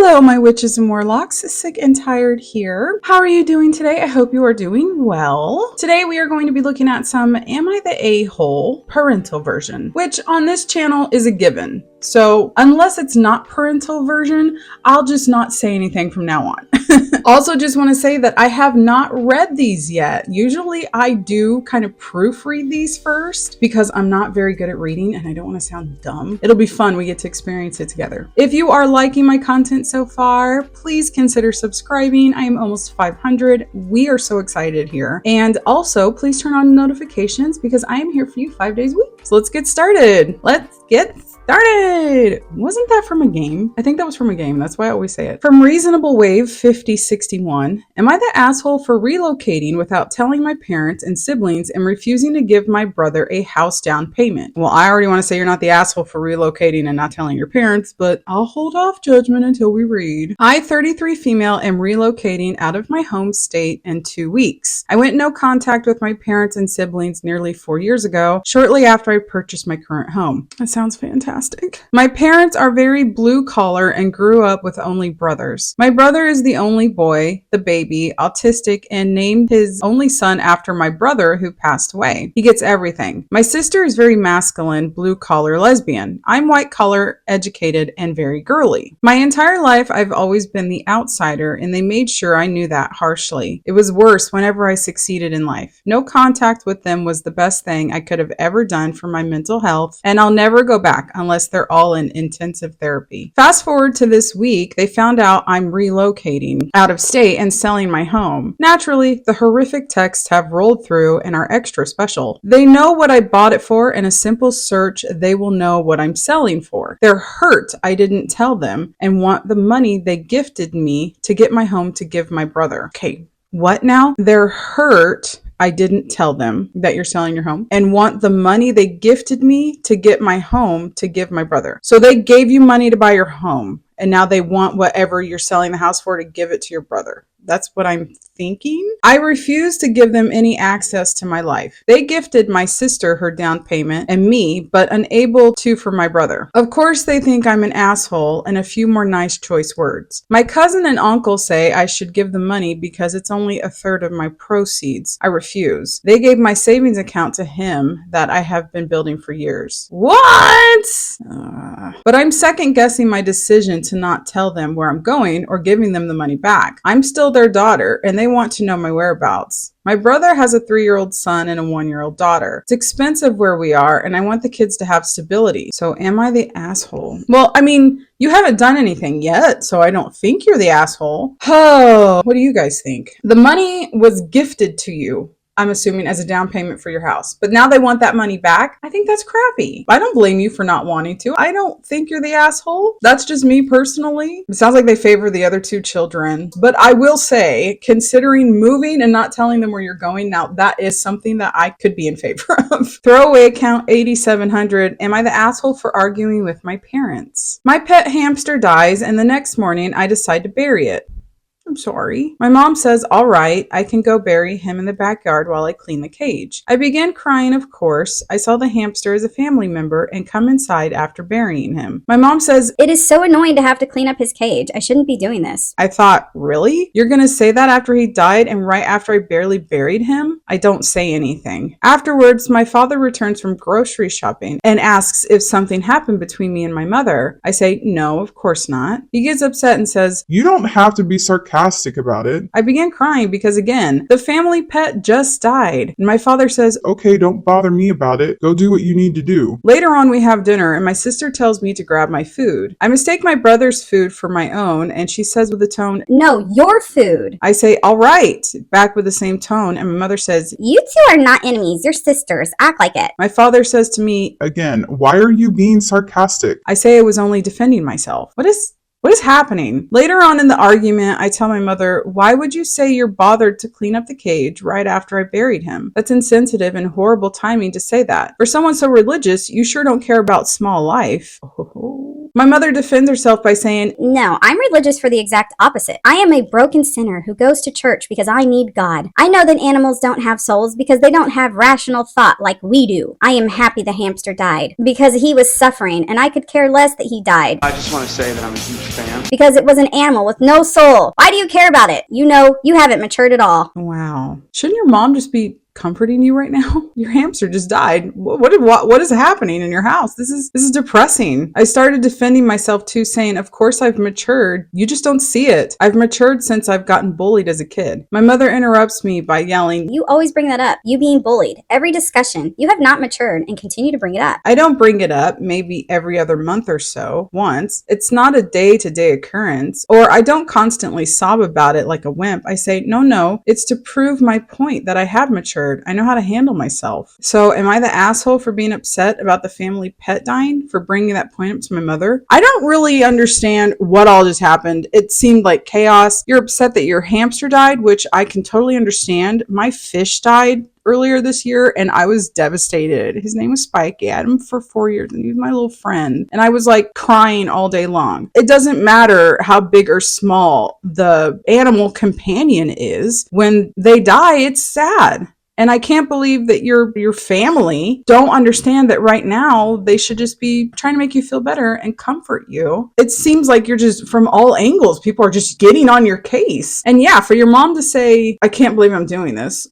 Hello, my witches and warlocks. Sick and tired here. How are you doing today? I hope you are doing well. Today we are going to be looking at some Am I the A-hole parental version, which on this channel is a given. So unless it's not parental version, I'll just not say anything from now on. Also, just want to say that I have not read these yet. Usually I do kind of proofread these first because I'm not very good at reading and I don't want to sound dumb. It'll be fun. We get to experience it together. If you are liking my content so far, please consider subscribing. I am almost 500. We are so excited here. And also, please turn on notifications because I am here for you 5 days a week. So let's get started. Wasn't that from a game? I think that was from a game. That's why I always say it. From Reasonable Wave 5061, am I the asshole for relocating without telling my parents and siblings and refusing to give my brother a house down payment? Well, I already want to say you're not the asshole for relocating and not telling your parents, but I'll hold off judgment until we read. I, 33 female, am relocating out of my home state in 2 weeks. I went no contact with my parents and siblings nearly 4 years ago, shortly after I purchased my current home. That sounds fantastic. My parents are very blue collar and grew up with only brothers. My brother is the only boy, the baby, autistic, and named his only son after my brother who passed away. He gets everything. My sister is very masculine, blue collar lesbian. I'm white collar, educated, and very girly. My entire life I've always been the outsider and they made sure I knew that harshly. It was worse whenever I succeeded in life. No contact with them was the best thing I could have ever done for my mental health, and I'll never go back unless they're all in intensive therapy. Fast forward to this week, they found out I'm relocating out of state and selling my home. Naturally, the horrific texts have rolled through and are extra special. They know what I bought it for, and a simple search, they will know what I'm selling for. They're hurt I didn't tell them and want the money they gifted me to get my home to give my brother. Okay, what now? They're hurt I didn't tell them that you're selling your home and want the money they gifted me to get my home to give my brother. So they gave you money to buy your home and now they want whatever you're selling the house for to give it to your brother. That's what I'm thinking. I refuse to give them any access to my life. They gifted my sister her down payment and me, but unable to for my brother. Of course, they think I'm an asshole and a few more nice choice words. My cousin and uncle say I should give the money because it's only a third of my proceeds. I refuse. They gave my savings account to him that I have been building for years. What? But I'm second guessing my decision to not tell them where I'm going or giving them the money back. I'm still their daughter and they want to know my whereabouts. My brother has a 3-year-old son and a 1-year-old daughter. It's expensive where we are and I want the kids to have stability. So am I the asshole? Well, I mean, you haven't done anything yet, so I don't think you're the asshole. Oh, what do you guys think? The money was gifted to you, I'm assuming, as a down payment for your house. But now they want that money back? I think that's crappy. I don't blame you for not wanting to. I don't think you're the asshole. That's just me personally. It sounds like they favor the other 2 children. But I will say, considering moving and not telling them where you're going, now that is something that I could be in favor of. Throwaway account 8700. Am I the asshole for arguing with my parents? My pet hamster dies and the next morning I decide to bury it. I'm sorry. My mom says, all right, I can go bury him in the backyard while I clean the cage. I began crying, of course. I saw the hamster as a family member and come inside after burying him. My mom says, it is so annoying to have to clean up his cage. I shouldn't be doing this. I thought, really? You're gonna say that after he died and right after I barely buried him? I don't say anything. Afterwards, my father returns from grocery shopping and asks if something happened between me and my mother. I say, no, of course not. He gets upset and says, you don't have to be sarcastic about it. I began crying because, again, the family pet just died. And my father says, okay, don't bother me about it. Go do what you need to do. Later on, we have dinner and my sister tells me to grab my food. I mistake my brother's food for my own and she says with a tone, no, your food. I say, all right, back with the same tone. And my mother says, you two are not enemies. You're sisters. Act like it. My father says to me, again, why are you being sarcastic? I say I was only defending myself. What is happening? Later on in the argument, I tell my mother, why would you say you're bothered to clean up the cage right after I buried him? That's insensitive and horrible timing to say that. For someone so religious, you sure don't care about small life. Oh. My mother defends herself by saying, No, I'm religious for the exact opposite. I am a broken sinner who goes to church because I need God. I know that animals don't have souls because they don't have rational thought like we do. I am happy the hamster died because he was suffering and I could care less that he died. I just want to say that I'm a huge fan. Because it was an animal with no soul. Why do you care about it? You know, you haven't matured at all. wow. Shouldn't your mom just be comforting you right now? Your hamster just died. What is happening in your house? This is depressing. I started defending myself too, saying, of course I've matured. You just don't see it. I've matured since I've gotten bullied as a kid. My mother interrupts me by yelling, You always bring that up. You being bullied. Every discussion. You have not matured and continue to bring it up. I don't bring it up maybe every other month or so, once. It's not a day-to-day occurrence. Or I don't constantly sob about it like a wimp. I say, no, it's to prove my point that I have matured. I know how to handle myself. So am I the asshole for being upset about the family pet dying, for bringing that point up to my mother? I don't really understand what all just happened. It seemed like chaos. You're upset that your hamster died, which I can totally understand. My fish died earlier this year and I was devastated. His name was Spike. I had him for 4 years and he was my little friend. And I was like crying all day long. It doesn't matter how big or small the animal companion is. When they die, it's sad. And I can't believe that your family don't understand that right now they should just be trying to make you feel better and comfort you. It seems like you're just from all angles. People are just getting on your case. And yeah, for your mom to say, I can't believe I'm doing this.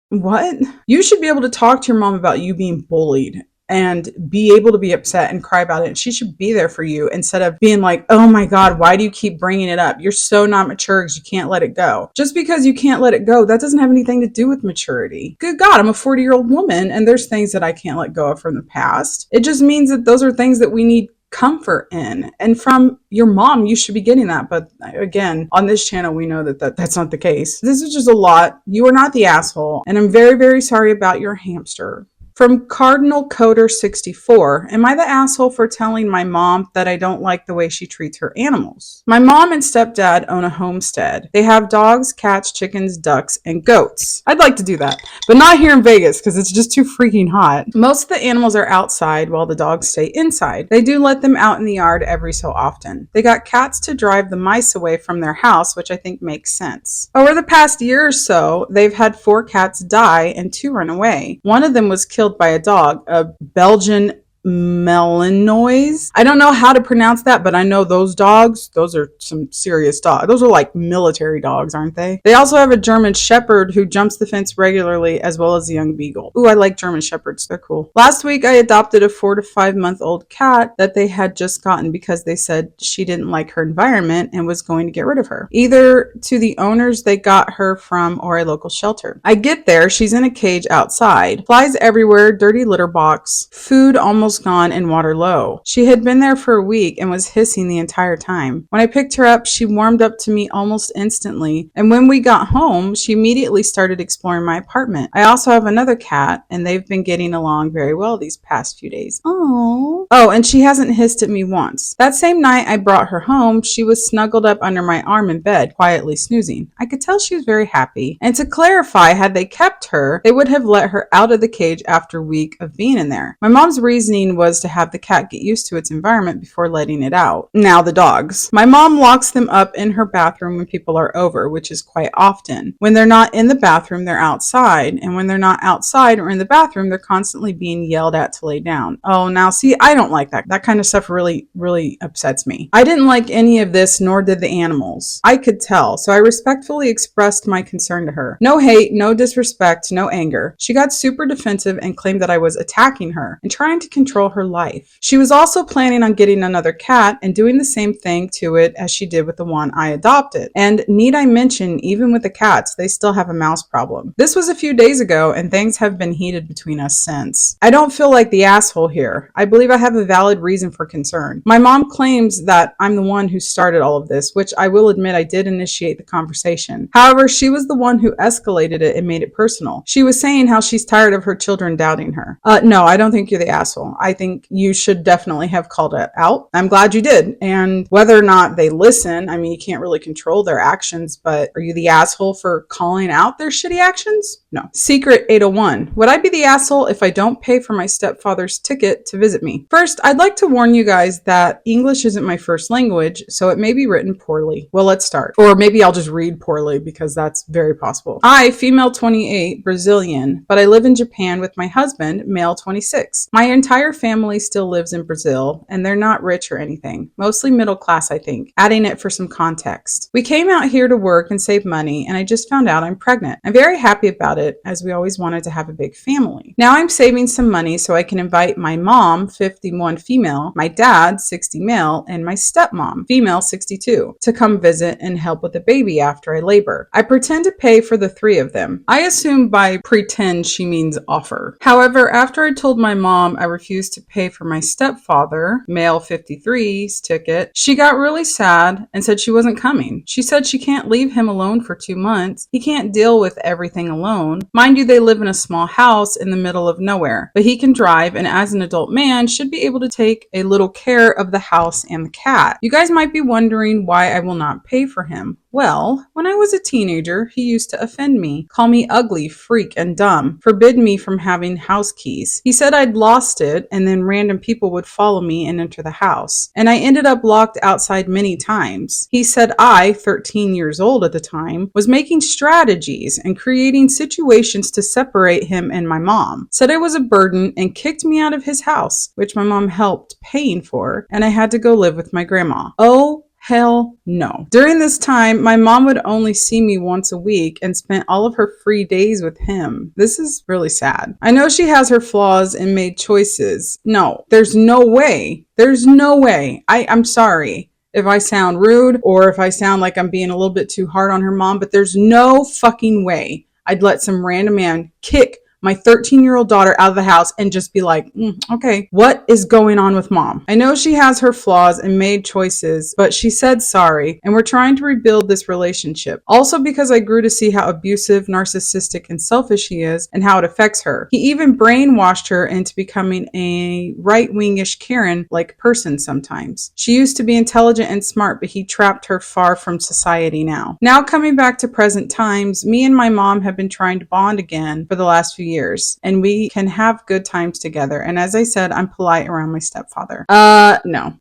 What? You should be able to talk to your mom about you being bullied and be able to be upset and cry about it. And she should be there for you instead of being like, oh my God, why do you keep bringing it up? You're so not mature because you can't let it go. Just because you can't let it go, that doesn't have anything to do with maturity. Good God, I'm a 40-year-old woman and there's things that I can't let go of from the past. It just means that those are things that we need comfort in. And from your mom, you should be getting that. But again, on this channel, we know that that's not the case. This is just a lot. You are not the asshole. And I'm very, very sorry about your hamster. From Cardinal Coder 64, am I the asshole for telling my mom that I don't like the way she treats her animals? My mom and stepdad own a homestead. They have dogs, cats, chickens, ducks, and goats. I'd like to do that, but not here in Vegas because it's just too freaking hot. Most of the animals are outside while the dogs stay inside. They do let them out in the yard every so often. They got cats to drive the mice away from their house, which I think makes sense. Over the past year or so, they've had 4 cats die and 2 run away. One of them was killed by a dog, a Belgian Malinois. I don't know how to pronounce that, but I know those dogs, those are some serious dogs. Those are like military dogs, aren't they? They also have a German Shepherd who jumps the fence regularly, as well as a young beagle. Ooh, I like German Shepherds. They're cool. Last week, I adopted a 4 to 5 month old cat that they had just gotten because they said she didn't like her environment and was going to get rid of her. Either to the owners they got her from or a local shelter. I get there, she's in a cage outside. Flies everywhere, dirty litter box, food almost gone and water low. She had been there for a week and was hissing the entire time. When I picked her up, she warmed up to me almost instantly, and when we got home, she immediately started exploring my apartment. I also have another cat, and they've been getting along very well these past few days. Oh, and she hasn't hissed at me once. That same night I brought her home, she was snuggled up under my arm in bed, quietly snoozing. I could tell she was very happy. And to clarify, had they kept her, they would have let her out of the cage after a week of being in there. My mom's reasoning was to have the cat get used to its environment before letting it out. Now the dogs. My mom locks them up in her bathroom when people are over, which is quite often. When they're not in the bathroom, they're outside. And when they're not outside or in the bathroom, they're constantly being yelled at to lay down. Oh, now see, I don't like that. That kind of stuff really, really upsets me. I didn't like any of this, nor did the animals. I could tell, so I respectfully expressed my concern to her. No hate, no disrespect, no anger. She got super defensive and claimed that I was attacking her and trying to control her life. She was also planning on getting another cat and doing the same thing to it as she did with the one I adopted. And need I mention, even with the cats, they still have a mouse problem. This was a few days ago and things have been heated between us since. I don't feel like the asshole here. I believe I have a valid reason for concern. My mom claims that I'm the one who started all of this, which I will admit I did initiate the conversation. However, she was the one who escalated it and made it personal. She was saying how she's tired of her children doubting her. No, I don't think you're the asshole. I think you should definitely have called it out. I'm glad you did. And whether or not they listen, I mean, you can't really control their actions, but are you the asshole for calling out their shitty actions? No. Secret 801. Would I be the asshole if I don't pay for my stepfather's ticket to visit me? First, I'd like to warn you guys that English isn't my first language, so it may be written poorly. Well, let's start. Or maybe I'll just read poorly because that's very possible. I, female 28, Brazilian, but I live in Japan with my husband, male 26. My entire family still lives in Brazil, and they're not rich or anything. Mostly middle class, I think. Adding it for some context. We came out here to work and save money, and I just found out I'm pregnant. I'm very happy about it, as we always wanted to have a big family. Now I'm saving some money so I can invite my mom, 51 female, my dad, 60 male, and my stepmom, female 62, to come visit and help with the baby after I labor. I pretend to pay for the three of them. I assume by pretend she means offer. However, after I told my mom I refused to pay for my stepfather, male 53's ticket, she got really sad and said she wasn't coming. She said she can't leave him alone for 2 months. He can't deal with everything alone. Mind you, they live in a small house in the middle of nowhere, but he can drive, and as an adult man should be able to take a little care of the house and the cat. You guys might be wondering why I will not pay for him. Well, when I was a teenager, he used to offend me, call me ugly, freak, and dumb, forbid me from having house keys. He said I'd lost it, and then random people would follow me and enter the house. And I ended up locked outside many times. He said I, 13 years old at the time, was making strategies and creating situations to separate him and my mom. Said I was a burden and kicked me out of his house, which my mom helped paying for, and I had to go live with my grandma. Oh, hell no. During this time, my mom would only see me once a week and spent all of her free days with him. This is really sad. I know she has her flaws and made choices. No, there's no way. There's no way. I'm sorry if I sound rude or if I sound like I'm being a little bit too hard on her mom, but there's no fucking way I'd let some random man kick my 13-year-old daughter out of the house and just be like, okay, what is going on with mom? I know she has her flaws and made choices, but she said sorry, and we're trying to rebuild this relationship. Also because I grew to see how abusive, narcissistic, and selfish he is and how it affects her. He even brainwashed her into becoming a right-wingish Karen-like person sometimes. She used to be intelligent and smart, but he trapped her far from society now. Now coming back to present times, me and my mom have been trying to bond again for the last few years, and we can have good times together. And as I said, I'm polite around my stepfather. No,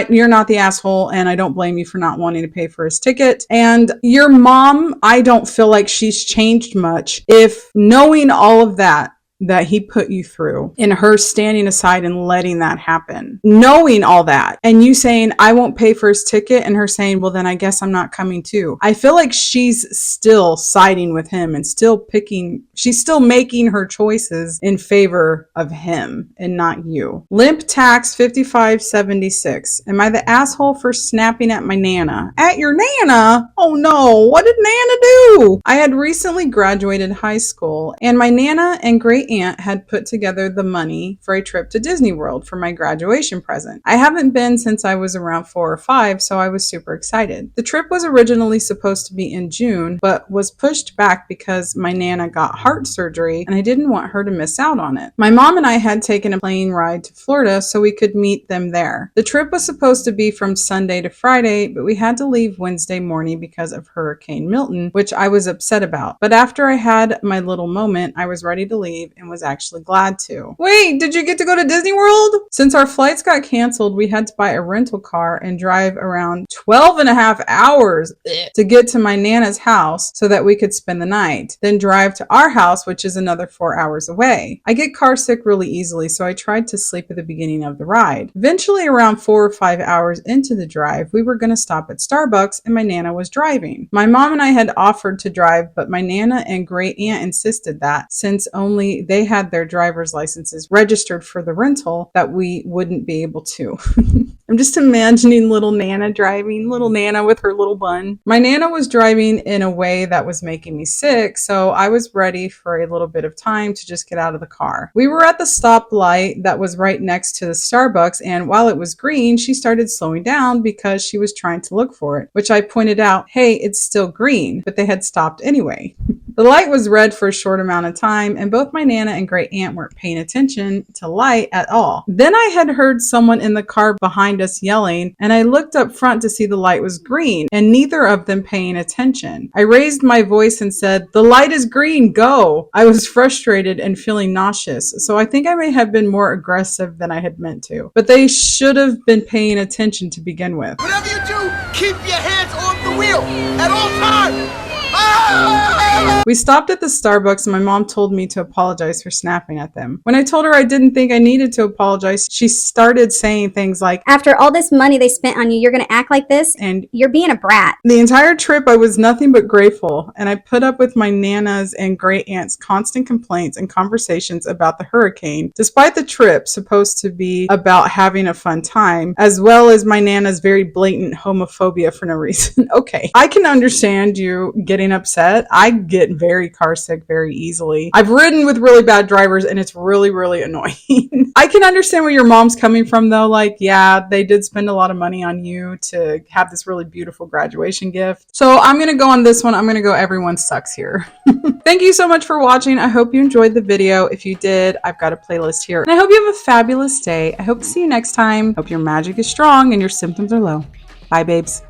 you're not the asshole, and I don't blame you for not wanting to pay for his ticket. And your mom, I don't feel like she's changed much. If knowing all of that he put you through and her standing aside and letting that happen, knowing all that, and you saying, I won't pay for his ticket, and her saying, well, then I guess I'm not coming too. I feel like she's still siding with him and she's still making her choices in favor of him and not you. Limp Tax 5576. Am I the asshole for snapping at my Nana? At your Nana? Oh no, what did Nana do? I had recently graduated high school, and my Nana and great aunt had put together the money for a trip to Disney World for my graduation present. I haven't been since I was around 4 or 5, so I was super excited. The trip was originally supposed to be in June, but was pushed back because my Nana got heart surgery and I didn't want her to miss out on it. My mom and I had taken a plane ride to Florida so we could meet them there. The trip was supposed to be from Sunday to Friday, but we had to leave Wednesday morning because of Hurricane Milton, which I was upset about. But after I had my little moment, I was ready to leave and was actually glad to. Wait, did you get to go to Disney World? Since our flights got canceled, we had to buy a rental car and drive around 12 and a half hours to get to my Nana's house so that we could spend the night. Then drive to our house, which is another 4 hours away. I get car sick really easily, so I tried to sleep at the beginning of the ride. Eventually, around 4 or 5 hours into the drive, we were going to stop at Starbucks and my Nana was driving. My mom and I had offered to drive, but my Nana and great aunt insisted that since only they had their driver's licenses registered for the rental, that we wouldn't be able to. I'm just imagining little Nana driving, little Nana with her little bun. My Nana was driving in a way that was making me sick, so I was ready for a little bit of time to just get out of the car. We were at the stoplight that was right next to the Starbucks, and while it was green, she started slowing down because she was trying to look for it, which I pointed out, hey, it's still green, but they had stopped anyway. The light was red for a short amount of time, and both my Nana and great aunt weren't paying attention to light at all. Then I had heard someone in the car behind us yelling, and I looked up front to see the light was green, and neither of them paying attention. I raised my voice and said, "The light is green, go!" I was frustrated and feeling nauseous, so I think I may have been more aggressive than I had meant to. But they should have been paying attention to begin with. Whatever you do, keep your hands off the wheel at all times. We stopped at the Starbucks and my mom told me to apologize for snapping at them. When I told her I didn't think I needed to apologize, she started saying things like, After all this money they spent on you, you're gonna act like this? and You're being a brat. the entire trip I was nothing but grateful, and I put up with my Nana's and great aunt's constant complaints and conversations about the hurricane, despite the trip supposed to be about having a fun time, as well as my Nana's very blatant homophobia for no reason. Okay, I can understand you getting upset. I get very car sick very easily. I've ridden with really bad drivers and it's really, really annoying. I can understand where your mom's coming from though. Like, yeah, they did spend a lot of money on you to have this really beautiful graduation gift. So I'm going to go on this one. I'm going to go everyone sucks here. Thank you so much for watching. I hope you enjoyed the video. If you did, I've got a playlist here. And I hope you have a fabulous day. I hope to see you next time. Hope your magic is strong and your symptoms are low. Bye, babes.